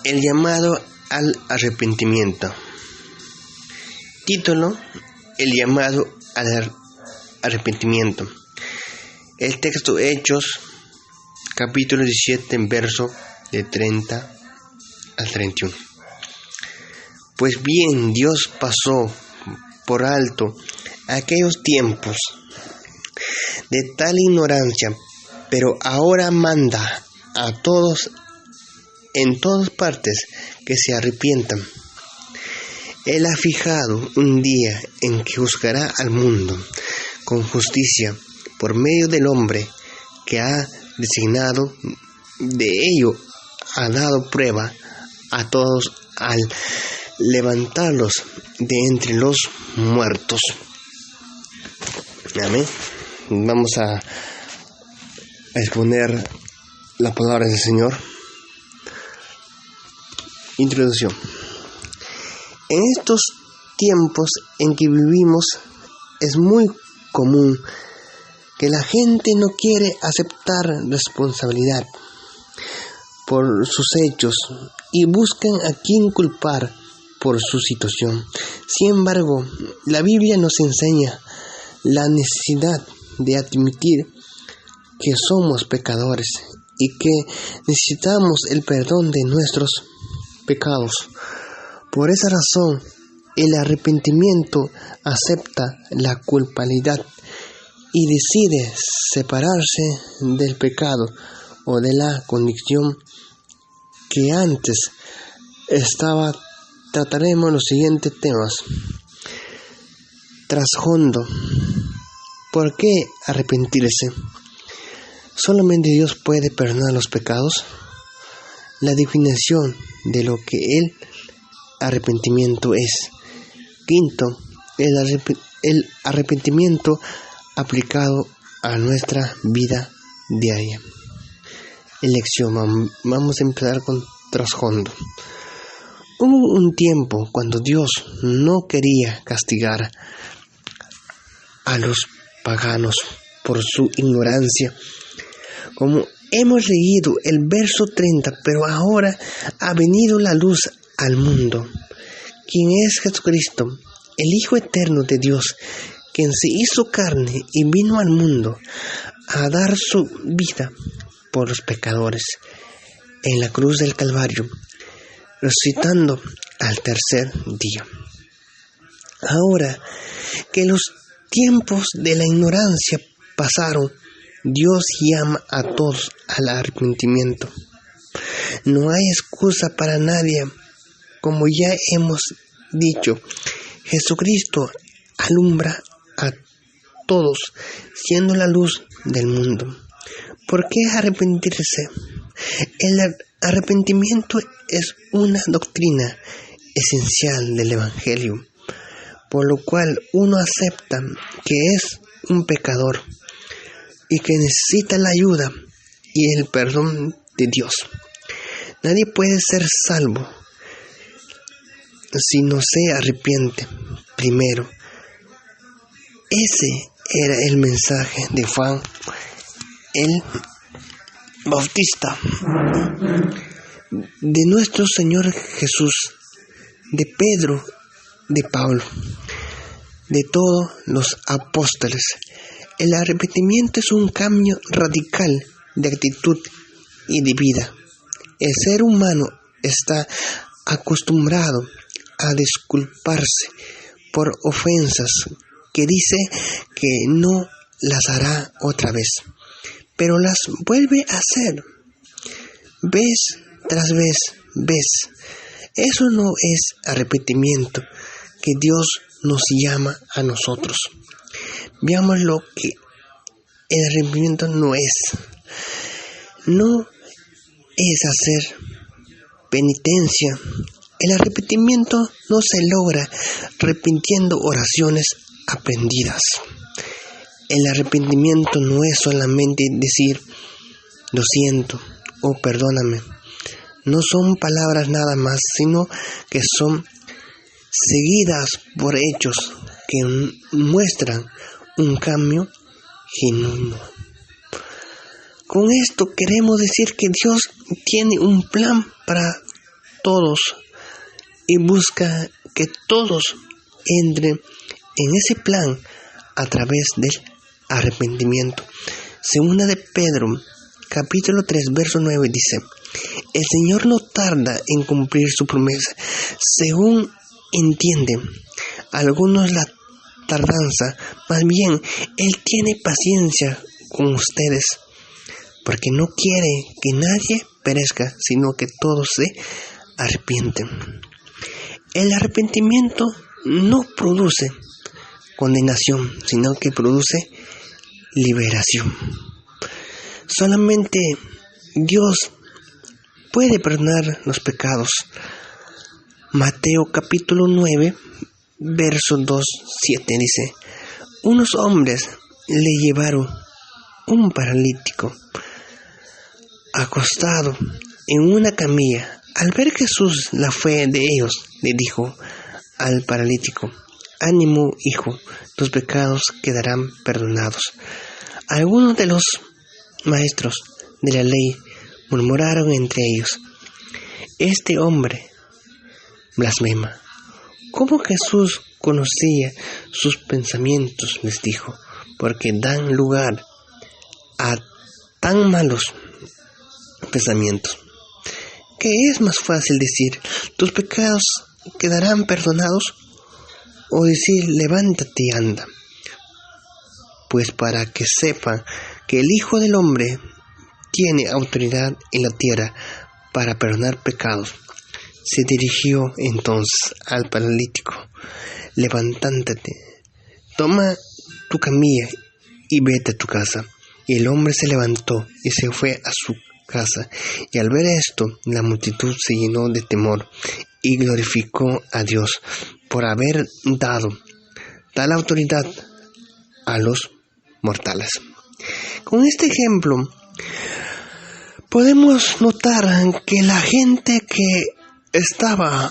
El llamado al arrepentimiento. Título: El llamado al arrepentimiento. El texto: Hechos, capítulo 17, verso de 30 al 31. Pues bien, Dios pasó por alto aquellos tiempos de tal ignorancia, pero ahora manda a todos en todas partes que se arrepientan. Él ha fijado un día en que juzgará al mundo con justicia por medio del hombre que ha designado. De ello ha dado prueba a todos al levantarlos de entre los muertos. Amén. Vamos a exponer la palabra del Señor. Introducción. En estos tiempos en que vivimos es muy común que la gente no quiere aceptar responsabilidad por sus hechos y buscan a quien culpar por su situación. Sin embargo, la Biblia nos enseña la necesidad de admitir que somos pecadores y que necesitamos el perdón de nuestros pecados. Por esa razón, el arrepentimiento acepta la culpabilidad y decide separarse del pecado o de la condición que antes estaba. Trataremos los siguientes temas. Trasfondo. ¿Por qué arrepentirse? ¿Solamente Dios puede perdonar los pecados? La definición de lo que el arrepentimiento es. Quinto, el arrepentimiento aplicado a nuestra vida diaria. Elección. Vamos a empezar con trasfondo. Hubo un tiempo cuando Dios no quería castigar a los paganos por su ignorancia. Como hemos leído el verso 30, pero ahora ha venido la luz al mundo, quien es Jesucristo, el Hijo eterno de Dios, quien se hizo carne y vino al mundo a dar su vida por los pecadores en la cruz del Calvario, resucitando al tercer día. Ahora que los tiempos de la ignorancia pasaron, Dios llama a todos al arrepentimiento. No hay excusa para nadie. Como ya hemos dicho, Jesucristo alumbra a todos, siendo la luz del mundo. ¿Por qué arrepentirse? El arrepentimiento es una doctrina esencial del Evangelio, por lo cual uno acepta que es un pecador y que necesita la ayuda y el perdón de Dios. Nadie puede ser salvo si no se arrepiente primero. Ese era el mensaje de Juan el Bautista, de nuestro Señor Jesús, de Pedro, de Pablo, de todos los apóstoles. El arrepentimiento es un cambio radical de actitud y de vida. El ser humano está acostumbrado a disculparse por ofensas que dice que no las hará otra vez, pero las vuelve a hacer vez tras vez. Eso no es arrepentimiento que Dios nos llama a nosotros. Veamos lo que el arrepentimiento no es. No es hacer penitencia. El arrepentimiento no se logra repitiendo oraciones aprendidas. El arrepentimiento no es solamente decir lo siento o perdóname. No son palabras nada más, sino que son seguidas por hechos que muestran un cambio genuino. Con esto queremos decir que Dios tiene un plan para todos y busca que todos entren en ese plan a través del arrepentimiento. Segunda de Pedro, capítulo 3, verso 9 dice: el Señor no tarda en cumplir su promesa, según entienden algunos la tardanza, más bien Él tiene paciencia con ustedes, porque no quiere que nadie perezca, sino que todos se arrepienten. El arrepentimiento no produce condenación, sino que produce liberación. Solamente Dios puede perdonar los pecados. Mateo capítulo 9, verso 2-7 dice: unos hombres le llevaron un paralítico acostado en una camilla. Al ver Jesús la fe de ellos, le dijo al paralítico: ánimo, hijo, tus pecados quedarán perdonados. Algunos de los maestros de la ley murmuraron entre ellos: este hombre blasfema. ¿Cómo Jesús conocía sus pensamientos? Les dijo: porque dan lugar a tan malos pensamientos. ¿Qué es más fácil decir: tus pecados quedarán perdonados? O decir: levántate y anda? Pues para que sepan que el Hijo del Hombre tiene autoridad en la tierra para perdonar pecados. Se dirigió entonces al paralítico: levántate, toma tu camilla y vete a tu casa. Y el hombre se levantó y se fue a su casa. Y al ver esto, la multitud se llenó de temor y glorificó a Dios por haber dado tal autoridad a los mortales. Con este ejemplo podemos notar que la gente que estaba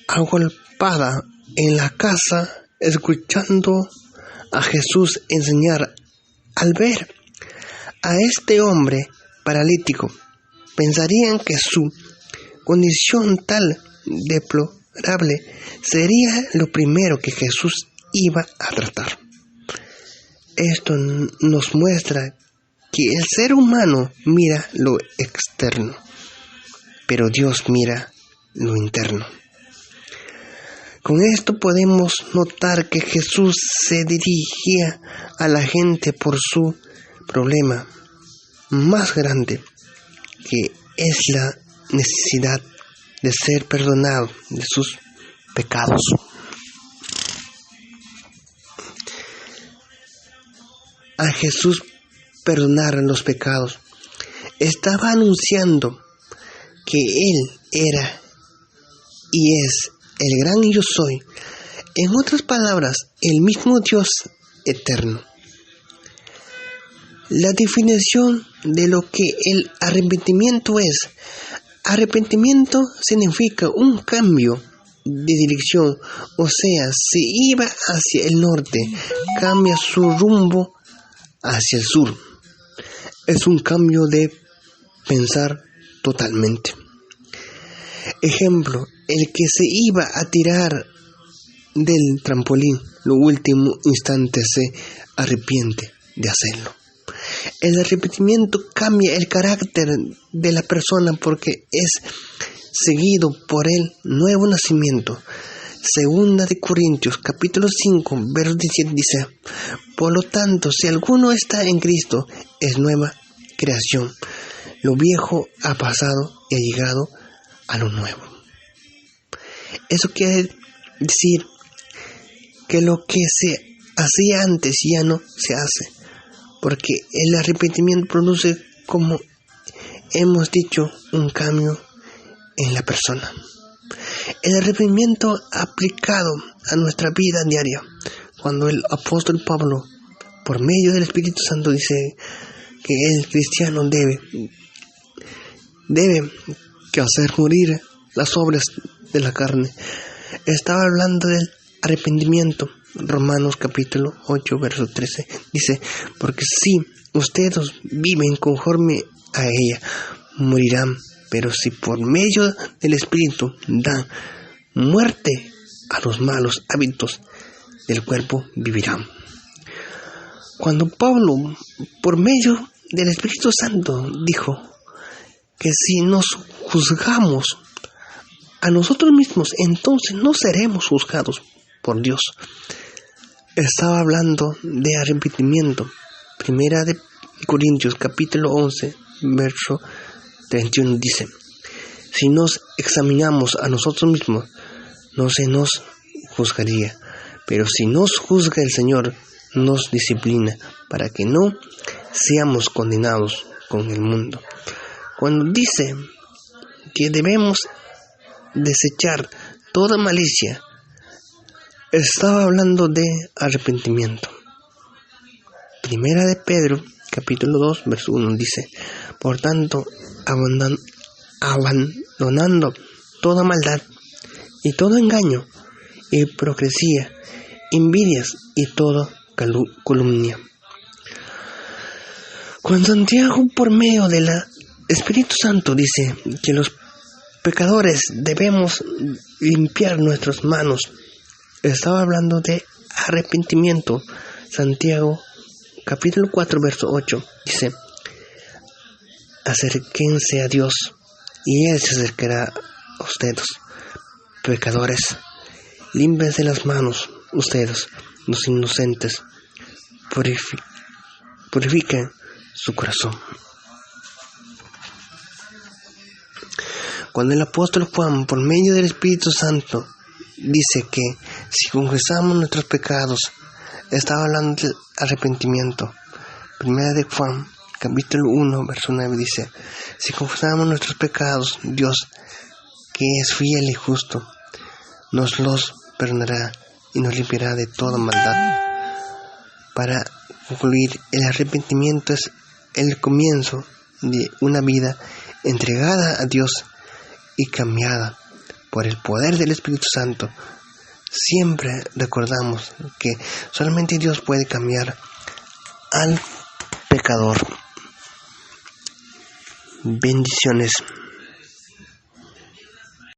agolpada en la casa escuchando a Jesús enseñar, al ver a este hombre paralítico, pensarían que su condición tal deplorable sería lo primero que Jesús iba a tratar. Esto nos muestra que el ser humano mira lo externo, pero Dios mira lo interno. Con esto podemos notar que Jesús se dirigía a la gente por su problema más grande, que es la necesidad de ser perdonado de sus pecados. A Jesús perdonar los pecados estaba anunciando que Él era y es el gran yo soy, en otras palabras, el mismo Dios eterno. La definición de lo que el arrepentimiento es: arrepentimiento significa un cambio de dirección, o sea, si iba hacia el norte, cambia su rumbo hacia el sur. Es un cambio de pensar totalmente. Ejemplo: el que se iba a tirar del trampolín, lo último instante se arrepiente de hacerlo. El arrepentimiento cambia el carácter de la persona porque es seguido por el nuevo nacimiento. Segunda de Corintios, capítulo 5, verso 17 dice: por lo tanto, si alguno está en Cristo, es nueva creación. Lo viejo ha pasado y ha llegado a lo nuevo. Eso quiere decir que lo que se hacía antes ya no se hace, porque el arrepentimiento produce, como hemos dicho, un cambio en la persona. El arrepentimiento aplicado a nuestra vida diaria, cuando el apóstol Pablo, por medio del Espíritu Santo, dice que el cristiano debe que hacer morir las obras de la carne, estaba hablando del arrepentimiento. Romanos capítulo 8, verso 13 dice: porque si ustedes viven conforme a ella, morirán pero si por medio del Espíritu da muerte a los malos hábitos del cuerpo, vivirán. Cuando Pablo, por medio del Espíritu Santo, dijo que si nos juzgamos a nosotros mismos, entonces no seremos juzgados por Dios, estaba hablando de arrepentimiento. Primera de Corintios, capítulo 11, verso 31 dice: si nos examinamos a nosotros mismos, no se nos juzgaría, pero si nos juzga el Señor, nos disciplina para que no seamos condenados con el mundo. Cuando dice que debemos desechar toda malicia, estaba hablando de arrepentimiento. Primera de Pedro, capítulo 2, verso 1 dice: por tanto, abandonando toda maldad y todo engaño, hipocresía, envidias y toda calumnia. Cuando Santiago, por medio del Espíritu Santo, dice que los pecadores debemos limpiar nuestras manos, estaba hablando de arrepentimiento. Santiago, capítulo 4, verso 8, dice: acérquense a Dios, y Él se acercará a ustedes. Pecadores, límpiense las manos, ustedes, los inocentes, purifiquen su corazón. Cuando el apóstol Juan, por medio del Espíritu Santo, dice que si confesamos nuestros pecados, estaba hablando del arrepentimiento. Primera de Juan, capítulo 1, verso 9 dice: si confesamos nuestros pecados, Dios, que es fiel y justo, nos los perdonará y nos limpiará de toda maldad. Para concluir, el arrepentimiento es el comienzo de una vida entregada a Dios y cambiada por el poder del Espíritu Santo. Siempre recordamos que solamente Dios puede cambiar al pecador. Bendiciones.